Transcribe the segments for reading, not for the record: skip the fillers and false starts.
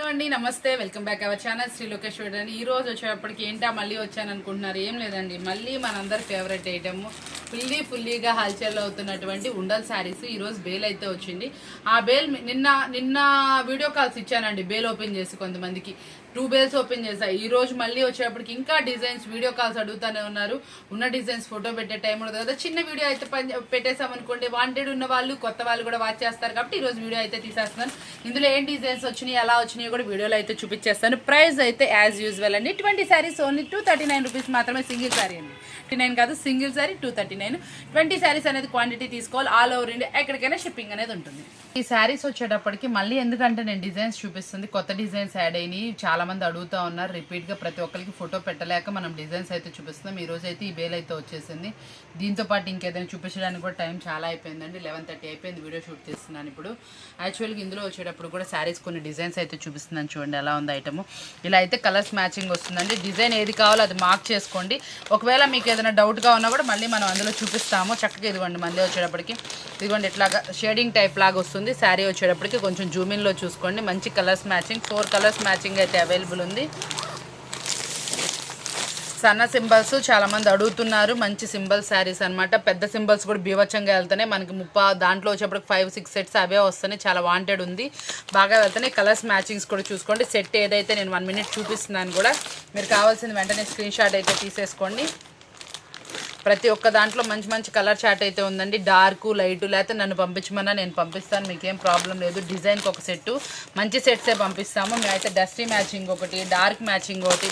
అండి నమస్తే welcome back our channel Shri Lokesh అండి. ఈ రోజు వచ్చేటప్పటికి ఏంటా మళ్ళీ వచ్చాను అనుకుంటున్నారు. ఏం లేదండి, మళ్ళీ మనందరి ఫేవరెట్ ఐటమ్ ఫుల్లీగా హల్చల్ అవుతున్నటువంటి ఉండల్ శారీస్ ఈ రోజు బేల్ అయితే వచ్చింది. ఆ బేల్ నిన్న వీడియో కాల్స్ ఇచ్చానండి, బేల్ ఓపెన్ చేసి కొంతమందికి 2 బేల్స్ ఓపెన్ చేశాయి. ఈ రోజు మళ్ళీ వచ్చేటప్పటికి ఇంకా డిజైన్స్ వీడియో కాల్స్ అడుగుతానే ఉన్నారు. ఉన్న డిజైన్స్ ఫోటో పెట్టే టైం ఉండదు కదా, చిన్న వీడియో అయితే పెట్టేసామనుకోండి వాంటెడ్ ఉన్న వాళ్ళు కొత్త వాళ్ళు కూడా వాచ్ చేస్తారు. కాబట్టి ఈ రోజు వీడియో అయితే తీసేస్తున్నాను. ఇందులో ఏం డిజైన్స్ వచ్చినాయి ఎలా వచ్చినాయి కూడా వీడియోలో అయితే చూపించేస్తాను. ప్రైస్ అయితే యాజ్ యూజువల్ అండి, 20 శారీస్ ఓన్లీ 239 రూపీస్ మాత్రమే. సింగిల్ శారీ అండి, 39 కాదు సింగిల్ శారీ 239. 20 శారీస్ అనేది క్వాంటిటీ తీసుకోవాలి. ఆల్ ఓవర్ ఇండియా ఎక్కడికైనా షిప్పింగ్ అనేది ఉంటుంది. ఈ శారీస్ వచ్చేటప్పటికి మళ్ళీ ఎందుకంటే నేను డిజైన్స్ చూపిస్తుంది, కొత్త డిజైన్స్ యాడ్ అయినాయి. చాలా మంది అడుగుతూ ఉన్నారు రిపీట్ గా, ప్రతి ఒక్కరికి ఫోటో పెట్టలేక మనం డిజైన్స్ అయితే చూపిస్తున్నాం. ఈ రోజు అయితే ఈ బేల్ అయితే వచ్చేసింది. దీంతో పాటు ఇంకేదైనా చూపించడానికి కూడా టైం చాలా అయిపోయిందండి, 11:30 అయిపోయింది. వీడియో షూట్ చేస్తున్నాను ఇప్పుడు. యాక్చువల్గా ఇందులో వచ్చేటప్పుడు కూడా శారీస్ కొన్ని డిజైన్స్ అయితే చూపిస్తున్నాను, చూడండి ఎలా ఉంది ఐటమ్. ఇలా అయితే కలర్స్ మ్యాచింగ్ వస్తుందండి. డిజైన్ ఏది కావాలో అది మార్క్ చేసుకోండి. ఒకవేళ మీకు ఏదైనా డౌట్గా ఉన్నా కూడా మళ్ళీ మనం అందులో చూపిస్తాము. చక్కగా ఇదిగోండి మళ్ళీ వచ్చేటప్పటికి ఇదిగోండి ఇట్లాగా షేడింగ్ టైప్ లాగా వస్తుంది. శారీ వచ్చేటప్పటికి కొంచెం జూమిన్లో చూసుకోండి. మంచి కలర్స్ మ్యాచింగ్, 4 కలర్స్ మ్యాచింగ్ అయితే అవైలబుల్ ఉంది. సన్న సింబల్స్ చాలా మంది అడుగుతున్నారు. మంచి సింబల్ శారీస్ అనమాట. పెద్ద సింబల్స్ కూడా బీవచ్చంగా వెళ్తున్నాయి మనకి. దాంట్లో వచ్చేప్పటికి 5-6 సెట్స్ అవే వస్తున్నాయి. చాలా వాంటెడ్ ఉంది, బాగా వెళ్తున్నాయి. కలర్స్ మ్యాచింగ్స్ కూడా చూసుకోండి. సెట్ ఏదైతే నేను 1 మినిట్ చూపిస్తున్నాను కూడా, మీరు కావాల్సింది వెంటనే స్క్రీన్ షాట్ అయితే తీసేసుకోండి. ప్రతి ఒక్క దాంట్లో మంచి మంచి కలర్ చార్ట్ అయితే ఉందండి. డార్క్ లైట్ లేకపోతే నన్ను పంపించమన్నా నేను పంపిస్తాను, మీకేం ప్రాబ్లం లేదు. డిజైన్కి ఒక సెట్, మంచి సెట్సే పంపిస్తాము. మేమైతే డస్టీ మ్యాచింగ్ ఒకటి, డార్క్ మ్యాచింగ్ ఒకటి,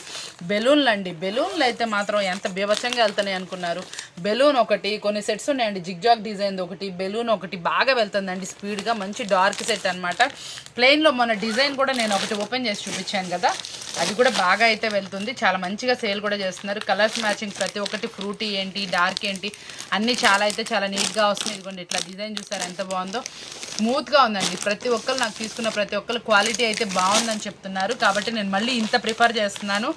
బెలూన్లు అండి. బెలూన్లు అయితే మాత్రం ఎంత బీభత్సంగా వెళ్తున్నాయి అనుకున్నారు. బెలూన్ ఒకటి, కొన్ని సెట్స్ ఉన్నాయండి. జిగ్జాగ్ డిజైన్ ఒకటి, బెలూన్ ఒకటి, బాగా వెళ్తుందండి స్పీడ్గా. మంచి డార్క్ సెట్ అనమాట. ప్లెయిన్లో మన డిజైన్ కూడా నేను ఒకటి ఓపెన్ చేసి చూపించాను కదా, అది కూడా బాగా అయితే వెళ్తుంది. చాలా మంచిగా సేల్ కూడా చేస్తున్నారు. కలర్స్ మ్యాచింగ్ ప్రతి ఒక్కటి, ఫ్రూటీ ఏంటి డార్క్ ఏంటి అన్నీ చాలా అయితే చాలా నీట్గా వస్తున్నాయి. ఇదిగోండి ఇట్లా డిజైన్ చూసారు ఎంత బాగుందో, స్మూత్గా ఉందండి. ప్రతి ఒక్కరు నాకు తీసుకున్న ప్రతి ఒక్కరు క్వాలిటీ అయితే బాగుందని చెప్తున్నారు. కాబట్టి నేను మళ్ళీ ఇంత ప్రిఫర్ చేస్తున్నాను.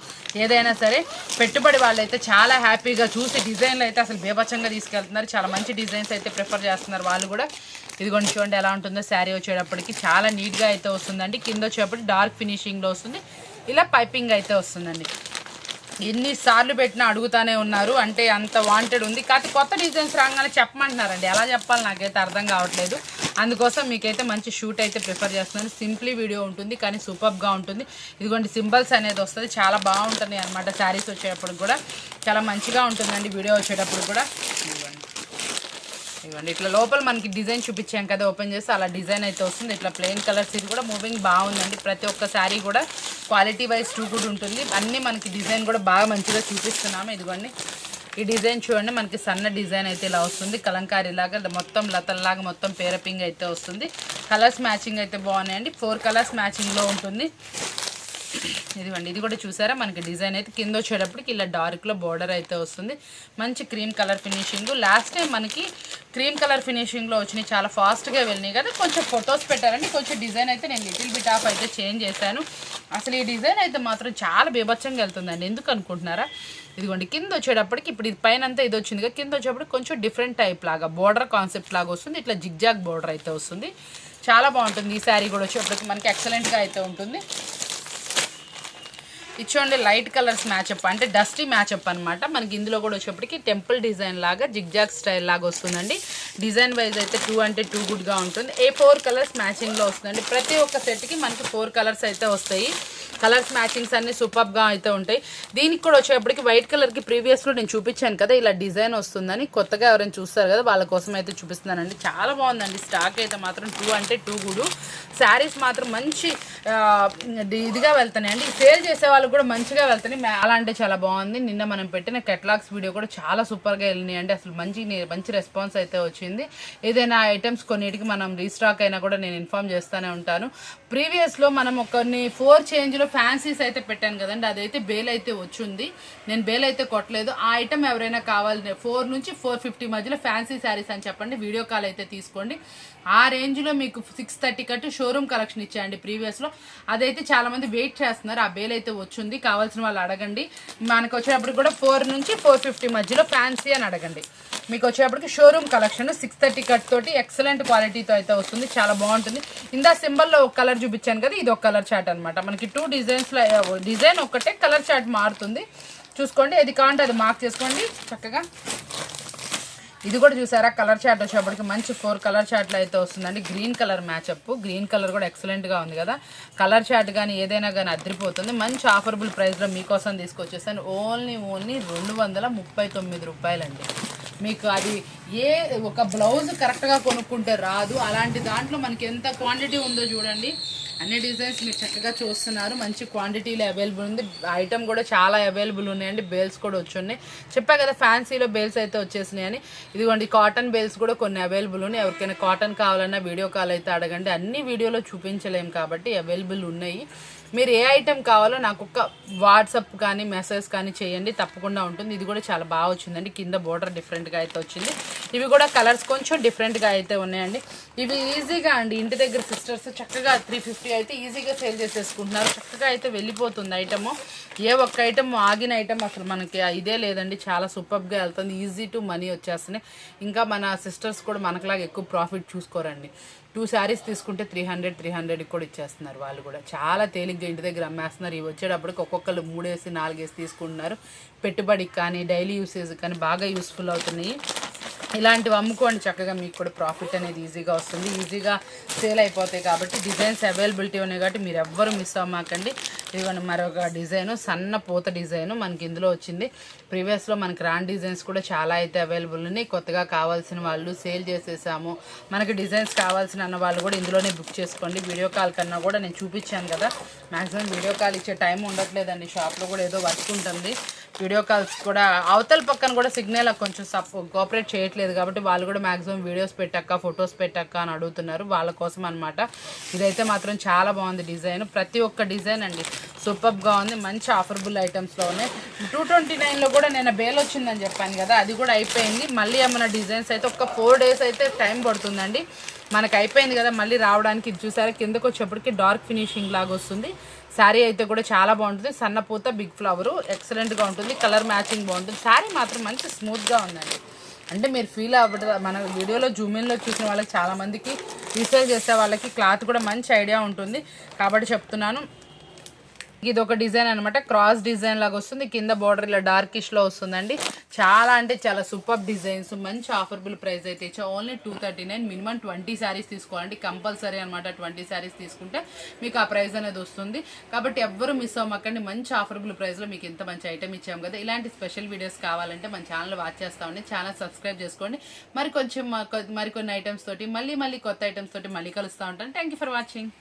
ఏదైనా సరే పెట్టుబడి వాళ్ళు అయితే చాలా హ్యాపీగా చూసి డిజైన్లు అయితే అసలు బేబచ్చంగా తీసుకెళ్తున్నారు. చాలా మంచి డిజైన్స్ అయితే ప్రిఫర్ చేస్తున్నారు వాళ్ళు కూడా. ఇదిగోండి చూడండి ఎలా ఉంటుందో. శారీ వచ్చేటప్పటికి చాలా నీట్గా అయితే వస్తుందండి. కింద వచ్చేటప్పటికి డార్క్ ఫినిషింగ్లో వస్తుంది. ఇలా పైపింగ్ అయితే వస్తుందండి. ఎన్నిసార్లు పెట్టినా అడుగుతానే ఉన్నారు, అంటే అంత వాంటెడ్ ఉంది. కాకపోతే కొత్త డిజైన్స్ రాగానే చెప్పమంటున్నారండి. ఎలా చెప్పాలి నాకైతే అర్థం కావట్లేదు. అందుకోసం మీకైతే మంచి షూట్ అయితే ప్రిఫర్ చేస్తున్నాను. సింప్లీ వీడియో ఉంటుంది కానీ సూపర్గా ఉంటుంది. ఇదిగోండి సింబల్స్ అనేది వస్తుంది, చాలా బాగుంటుంది అనమాట. శారీస్ వచ్చేటప్పుడు కూడా చాలా మంచిగా ఉంటుందండి. వీడియో వచ్చేటప్పుడు కూడా ఇవ్వండి ఇట్లా లోపల మనకి డిజైన్ చూపించాం కదా, ఓపెన్ చేస్తే అలా డిజైన్ అయితే వస్తుంది. ఇట్లా ప్లెయిన్ కలర్స్, ఇది కూడా మూవింగ్ బాగుందండి. ప్రతి ఒక్క శారీ కూడా క్వాలిటీ వైజ్ టూ గుడ్ ఉంటుంది. అన్నీ మనకి డిజైన్ కూడా బాగా మంచిగా చూపిస్తున్నాము. ఇదిగోండి ఈ డిజైన్ చూడండి, మనకి సన్న డిజైన్ అయితే ఇలా వస్తుంది. కలంకారీ లాగా మొత్తం లతల్లాగా మొత్తం పేరపింగ్ అయితే వస్తుంది. కలర్స్ మ్యాచింగ్ అయితే బాగున్నాయండి. 4 కలర్స్ మ్యాచింగ్లో ఉంటుంది. ఇదిగోండి ఇది కూడా చూసారా, మనకి డిజైన్ అయితే కింద వచ్చేటప్పటికి ఇలా డార్క్లో బోర్డర్ అయితే వస్తుంది. మంచి cream colour finishing. Last time మనకి క్రీమ్ కలర్ ఫినిషింగ్లో వచ్చినాయి, చాలా ఫాస్ట్గా వెళ్ళినాయి కదా. కొంచెం ఫొటోస్ పెట్టారండి, కొంచెం డిజైన్ అయితే నేను లిటిల్ బిట్ ఆఫ్ అయితే చేంజ్ చేశాను. అసలు ఈ డిజైన్ అయితే మాత్రం చాలా బీభత్సంగా వెళ్తుందండి. ఎందుకు అనుకుంటున్నారా, ఇదిగోండి కింద వచ్చేటప్పటికి ఇప్పుడు ఇది పైన అంతా ఇది వచ్చింది కదా, కింద వచ్చేటప్పటికి కొంచెం డిఫరెంట్ టైప్ లాగా బోర్డర్ కాన్సెప్ట్ లాగా వస్తుంది. ఇట్లా జిగ్జాగ్ బోర్డర్ అయితే వస్తుంది, చాలా బాగుంటుంది. ఈ శారీ కూడా వచ్చేటప్పటికి మనకి ఎక్సలెంట్గా అయితే ఉంటుంది. ఇచ్చోండి లైట్ కలర్స్ మ్యాచప్, అంటే డస్టీ మ్యాచప్ అనమాట. మనకి ఇందులో కూడా వచ్చేప్పటికి టెంపుల్ డిజైన్ లాగా జిగ్జాగ్ స్టైల్ లాగా వస్తుందండి. డిజైన్ వైజ్ అయితే 2 అంటే 2 గుడ్గా ఉంటుంది. 4 కలర్స్ మ్యాచింగ్లో వస్తుందండి. ప్రతి ఒక్క సెట్కి మనకి 4 కలర్స్ అయితే వస్తాయి. కలర్స్ మ్యాచింగ్స్ అన్నీ సూపర్గా అయితే ఉంటాయి. దీనికి కూడా వచ్చేప్పటికి వైట్ కలర్కి ప్రీవియస్లో నేను చూపించాను కదా, ఇలా డిజైన్ వస్తుందని. కొత్తగా ఎవరైనా చూస్తారు కదా వాళ్ళ కోసం అయితే చూపిస్తున్నానండి. చాలా బాగుందండి. స్టాక్ అయితే మాత్రం 2 అంటే 2 గుడ్. శారీస్ మాత్రం మంచి ఇదిగా వెళ్తున్నాయండి. సేల్ చేసే వాళ్ళు కూడా మంచిగా వెళ్తున్నాయి. అలా అంటే చాలా బాగుంది. నిన్న మనం పెట్టిన కెటలాగ్స్ వీడియో కూడా చాలా సూపర్గా వెళ్ళినాయి అండి. అసలు మంచి రెస్పాన్స్ అయితే వచ్చింది. ఏదైనా ఐటమ్స్ కొన్నిటికి మనం రీస్టాక్ అయినా కూడా నేను ఇన్ఫామ్ చేస్తూనే ఉంటాను. ప్రీవియస్లో మనం కొన్ని 4 చేంజ్లో ఫ్యాన్సీస్ అయితే పెట్టాను కదండి, అదైతే బేల్ అయితే వచ్చింది. నేను బేల్ అయితే కొట్టలేదు. ఆ ఐటమ్ ఎవరైనా కావాలి 4 నుంచి 450 మధ్యలో ఫ్యాన్సీ శారీస్ అని చెప్పండి, వీడియో కాల్ అయితే తీసుకోండి. ఆ రేంజ్లో మీకు 630 కట్టు షోరూమ్ కలెక్షన్ ఇచ్చాయండి ప్రీవియస్లో. అదైతే చాలా మంది వెయిట్ చేస్తున్నారు. ఆ బేల్ అయితే వచ్చింది, కావాల్సిన వాళ్ళు అడగండి. మనకు వచ్చేటప్పుడు కూడా 4 నుంచి 450 మధ్యలో ఫ్యాన్సీ అని అడగండి. మీకు వచ్చేటప్పటికి షోరూమ్ కలెక్షన్ 630 కట్ తోటి ఎక్సలెంట్ క్వాలిటీతో అయితే వస్తుంది, చాలా బాగుంటుంది. ఇందా సింబల్లో ఒక కలర్ చూపించాను కదా, ఇది ఒక కలర్ చార్ట్ అనమాట. మనకి 2 డిజైన్స్లో డిజైన్ ఒకటే, కలర్ చార్ట్ మారుతుంది. చూసుకోండి, ఏది కావాలంటే అది మార్క్ చేసుకోండి చక్కగా. ఇది కూడా చూసారా, కలర్ చార్ట్ వచ్చేప్పటికి మంచి 4 కలర్ చార్ట్లు అయితే వస్తుందండి. గ్రీన్ కలర్ మ్యాచ్అప్, గ్రీన్ కలర్ కూడా ఎక్సలెంట్గా ఉంది కదా. కలర్ చార్ట్ కానీ ఏదైనా కానీ అదిరిపోతుంది. మంచి ఆఫరబుల్ ప్రైస్లో మీకోసం తీసుకొచ్చేస్తాను. ఓన్లీ 239 రూపాయలండి. మీకు అది ఏ ఒక బ్లౌజ్ కరెక్ట్గా కొనుక్కుంటే రాదు, అలాంటి దాంట్లో మనకి ఎంత క్వాంటిటీ ఉందో చూడండి. అన్ని డిజైన్స్ మీరు చక్కగా చూస్తున్నారు, మంచి క్వాంటిటీలో అవైలబుల్ ఉంది. ఐటమ్ కూడా చాలా అవైలబుల్ ఉన్నాయండి. బేల్స్ కూడా వచ్చున్నాయి, చెప్పా కదా ఫ్యాన్సీలో బేల్స్ అయితే వచ్చేసినాయని. ఇదిగోండి కాటన్ బేల్స్ కూడా కొన్ని అవైలబుల్ ఉన్నాయి. ఎవరికైనా కాటన్ కావాలన్నా వీడియో కాల్ అయితే అడగండి. అన్ని వీడియోలో చూపించలేము కాబట్టి అవైలబుల్ ఉన్నాయి. మీరు ఏ ఐటెం కావాలో నాకు ఒక వాట్సాప్ కానీ మెసేజ్ కానీ చేయండి, తప్పకుండా ఉంటుంది. ఇది కూడా చాలా బాగా వచ్చిందండి, కింద బోర్డర్ డిఫరెంట్గా అయితే వచ్చింది. ఇవి కూడా కలర్స్ కొంచెం డిఫరెంట్గా అయితే ఉన్నాయండి. ఇవి ఈజీగా అండి ఇంటి దగ్గర సిస్టర్స్ చక్కగా 350 అయితే ఈజీగా సేల్ చేసేసుకుంటున్నారు. చక్కగా అయితే వెళ్ళిపోతుంది ఐటము. ఏ ఒక్క ఐటమ్ ఆగిన ఐటమ్ అసలు మనకి ఇదే లేదండి, చాలా సూపర్గా వెళ్తుంది. ఈజీ టు మనీ వచ్చేస్తున్నాయి. ఇంకా మన సిస్టర్స్ కూడా మనకులాగా ఎక్కువ ప్రాఫిట్ చూసుకోరండి. 2 శారీస్ తీసుకుంటే 300 కూడా ఇచ్చేస్తున్నారు. వాళ్ళు కూడా చాలా తేలిగ్గా ఇంటి దగ్గర అమ్మేస్తున్నారు. ఇవి వచ్చేటప్పటికి ఒక్కొక్కరు 3 వేసి 4 వేసి తీసుకుంటున్నారు. పెట్టుబడికి కానీ డైలీ యూసేజ్ కానీ బాగా యూస్ఫుల్ అవుతున్నాయి. ఇలాంటివి అమ్ముకోండి చక్కగా, మీకు కూడా ప్రాఫిట్ అనేది ఈజీగా వస్తుంది, ఈజీగా సేల్ అయిపోతాయి. కాబట్టి డిజైన్స్ అవైలబిలిటీ ఉన్నాయి కాబట్టి మీరు ఎవ్వరు మిస్ అవ్వమాకండి. ఇదిగోండి మరొక డిజైను, సన్న పూత డిజైను మనకి ఇందులో వచ్చింది. ప్రీవియస్లో మనకి రాన్ డిజైన్స్ కూడా చాలా అయితే అవైలబుల్ ఉన్నాయి. కొత్తగా కావాల్సిన వాళ్ళు, సేల్ చేసేసాము మనకి డిజైన్స్ కావాల్సిన అన్న వాళ్ళు కూడా ఇందులోనే బుక్ చేసుకోండి. వీడియో కాల్ కన్నా కూడా నేను చూపించాను కదా, మ్యాక్సిమం వీడియో కాల్ ఇచ్చే టైం ఉండట్లేదండి. షాప్లో కూడా ఏదో వర్క్ ఉంటుంది. వీడియో కాల్స్ కూడా అవతల పక్కన కూడా సిగ్నల్ కొంచెం కోఆపరేట్ చేయట్లేదు కాబట్టి వాళ్ళు కూడా మ్యాక్సిమం వీడియోస్ పెట్టాక ఫొటోస్ పెట్టాక అని అడుగుతున్నారు, వాళ్ళ కోసం అనమాట. ఇదైతే మాత్రం చాలా బాగుంది డిజైన్, ప్రతి ఒక్క డిజైన్ అండి సూపర్గా ఉంది. మంచి ఆఫరబుల్ ఐటమ్స్లో ఉన్నాయి. 229లో కూడా నేను బేల్ వచ్చిందని చెప్పాను కదా, అది కూడా అయిపోయింది. మళ్ళీ ఏమైనా డిజైన్స్ అయితే ఒక 4 days అయితే టైం పడుతుందండి. మనకు అయిపోయింది కదా మళ్ళీ రావడానికి. ఇది చూసారా, కిందకు వచ్చేప్పటికి డార్క్ ఫినిషింగ్ లాగా వస్తుంది. శారీ అయితే కూడా చాలా బాగుంటుంది. సన్నపూత బిగ్ ఫ్లవరు ఎక్సలెంట్గా ఉంటుంది. కలర్ మ్యాచింగ్ బాగుంటుంది. శారీ మాత్రం మంచి స్మూత్గా ఉందండి. అంటే మీరు ఫీల్ అవ్వదు, మన వీడియోలో జూమిన్లో చూసిన వాళ్ళకి చాలామందికి రీసేల్ చేసే వాళ్ళకి క్లాత్ కూడా మంచి ఐడియా ఉంటుంది కాబట్టి చెప్తున్నాను. ఇది ఒక డిజైన్ అనమాట, క్రాస్ డిజైన్ లాగా వస్తుంది. కింద బార్డర్ ఇలా డార్కిష్లో వస్తుందండి. చాలా అంటే చాలా సూపర్ డిజైన్స్, మంచి ఆఫర్బుల్ ప్రైస్ అయితే ఇచ్చా. ఓన్లీ 239. మినిమం 20 శారీస్ తీసుకోవాలండి కంపల్సరీ అనమాట. 20 శారీస్ తీసుకుంటే మీకు ఆ ప్రైస్ అనేది వస్తుంది. కాబట్టి ఎవ్వరు మిస్ అవ్వకండి. మంచి ఆఫర్బుల్ ప్రైస్లో మీకు ఇంత మంచి ఐటమ్ ఇచ్చాము కదా. ఇలాంటి స్పెషల్ వీడియోస్ కావాలంటే మన ఛానల్ వాచ్ చేస్తామండి. ఛానల్ సబ్స్క్రైబ్ చేసుకోండి. మరికొన్ని ఐటమ్స్ తోటి మళ్ళీ కొత్త ఐటమ్స్ తోటి మళ్ళీ కలుస్తూ ఉంటాను. Thank you for watching.